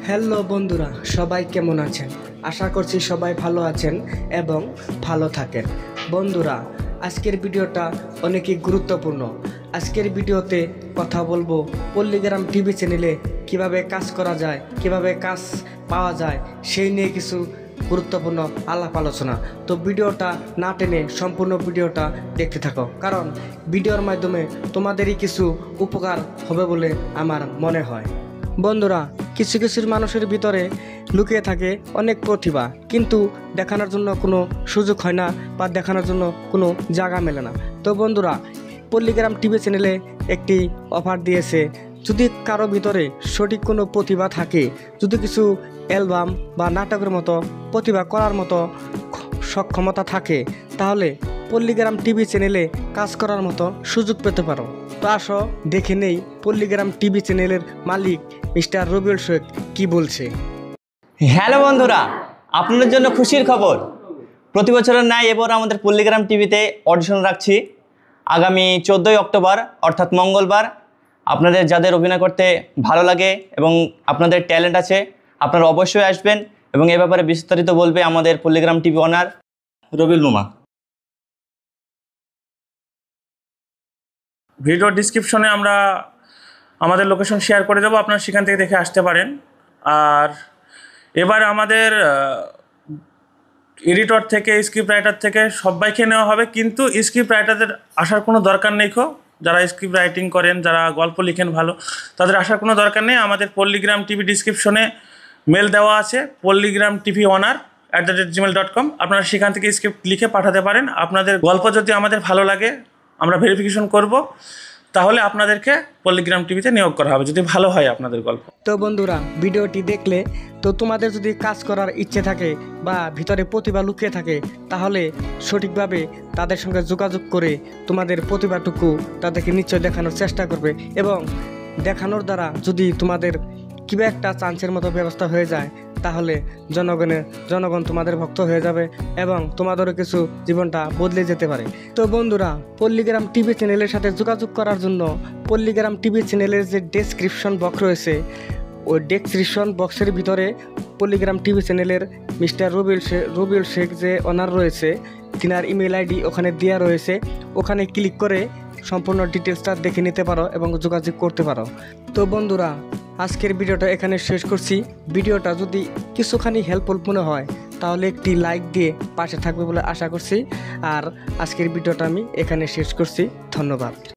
Hello বন্ধুরা, সবাই কেমন আছেন? আশা করছি সবাই ভালো আছেন এবং ভালো থাকেন। বন্ধুরা, আজকের ভিডিওটা অনেকই গুরুত্বপূর্ণ। আজকের ভিডিওতে কথা বলবো পল্লীগ্রাম টিভি চ্যানেলে কিভাবে কাজ করা যায়, কিভাবে কাজ পাওয়া যায়, সেই নিয়ে কিছু গুরুত্বপূর্ণ আলাপ আলোচনা। তো ভিডিওটা না টেনে সম্পূর্ণ ভিডিওটা দেখতে থাকো, কারণ ভিডিওর মাধ্যমে তোমাদেরই কিছু উপকার হবে বলে আমার মনে হয়। বন্ধুরা, কিছু কিছু মানুষের ভিতরে লুকিয়ে থাকে অনেক প্রতিভা, কিন্তু দেখানোর জন্য কোনো সুযোগ হয় না বা দেখানোর জন্য কোনো জায়গা মেলে না। তো বন্ধুরা, পল্লীগ্রাম টিভি চ্যানেলে একটি অফার দিয়েছে। যদি কারো ভিতরে সঠিক কোনো প্রতিভা থাকে, যদি কিছু অ্যালবাম বা নাটকের মতো প্রতিভা করার মতো সক্ষমতা থাকে, তাহলে পল্লীগ্রাম টিভি চ্যানেলে কাজ করার মতো সুযোগ পেতে পারো। তো আসো দেখে নেই পল্লীগ্রাম টিভি চ্যানেলের মালিক মিস্টার রবিউল শেখ কি বলছে। হ্যালো বন্ধুরা, আপনাদের জন্য খুশির খবর। প্রতি বছরের ন্যায় এবার আমাদের পল্লীগ্রাম টিভিতে অডিশন রাখছি আগামী 14ই অক্টোবর অর্থাৎ মঙ্গলবার। আপনাদের যাদের অভিনয় করতে ভালো লাগে এবং আপনাদের ট্যালেন্ট আছে, আপনারা অবশ্যই আসবেন এবং এ ব্যাপারে বিস্তারিত বলবে আমাদের পল্লীগ্রাম টিভি ওনার রবিউল মামা। ভিডিও ডিসক্রিপশনে আমরা আমাদের লোকেশন শেয়ার করে দেবো, আপনারা সেখান থেকে দেখে আসতে পারেন। আর এবার আমাদের এডিটর থেকে স্ক্রিপ্ট রাইটার থেকে সবাইকে নেওয়া হবে, কিন্তু স্ক্রিপ্ট রাইটারদের আসার কোনো দরকার নেই। যারা স্ক্রিপ্ট রাইটিং করেন, যারা গল্প লিখেন ভালো, তাদের আসার কোনো দরকার নেই। আমাদের পল্লীগ্রাম টিভি ডিসক্রিপশনে মেল দেওয়া আছে, polygramtvionr@gmail.com। আপনারা সেখান থেকে স্ক্রিপ্ট লিখে পাঠাতে পারেন। আপনাদের গল্প যদি আমাদের ভালো লাগে, আমরা ভেরিফিকেশন করব, তাহলে আপনাদেরকে পল্লীগ্রাম টিভিতে নিয়োগ করা হবে, যদি ভালো হয় আপনাদের গল্প। তো বন্ধুরা, ভিডিওটি দেখলে তো তোমাদের যদি কাজ করার ইচ্ছে থাকে বা ভিতরে প্রতিভা লুকিয়ে থাকে, তাহলে সঠিকভাবে তাদের সঙ্গে যোগাযোগ করে তোমাদের প্রতিভাটুকু তাদেরকে নিশ্চয় দেখানোর চেষ্টা করবে, এবং দেখানোর দ্বারা যদি তোমাদের কিবা একটা চান্সের মতো ব্যবস্থা হয়ে যায়, তাহলে জনগণ তোমাদের ভক্ত হয়ে যাবে এবং তোমাদেরও কিছু জীবনটা বদলে যেতে পারে। তো বন্ধুরা, পল্লীগ্রাম টিভি চ্যানেলের সাথে যোগাযোগ করার জন্য পল্লীগ্রাম টিভি চ্যানেলের যে ডেসক্রিপশন বক্স রয়েছে, ওই ডেসক্রিপশন বক্সের ভিতরে পল্লীগ্রাম টিভি চ্যানেলের মিস্টার রবিউল শেখ যে ওনার রয়েছে, তিনার ইমেল আইডি ওখানে দেওয়া রয়েছে। ওখানে ক্লিক করে সম্পূর্ণ ডিটেলসটা দেখে নিতে পারো এবং যোগাযোগ করতে পারো। তো বন্ধুরা, আজকের ভিডিওটা এখানে শেষ করছি। ভিডিওটা যদি কিছুখানি হেল্পফুল মনে হয়, তাহলে একটি লাইক দিয়ে পাশে থাকবে বলে আশা করছি। আর আজকের ভিডিওটা আমি এখানে শেষ করছি। ধন্যবাদ।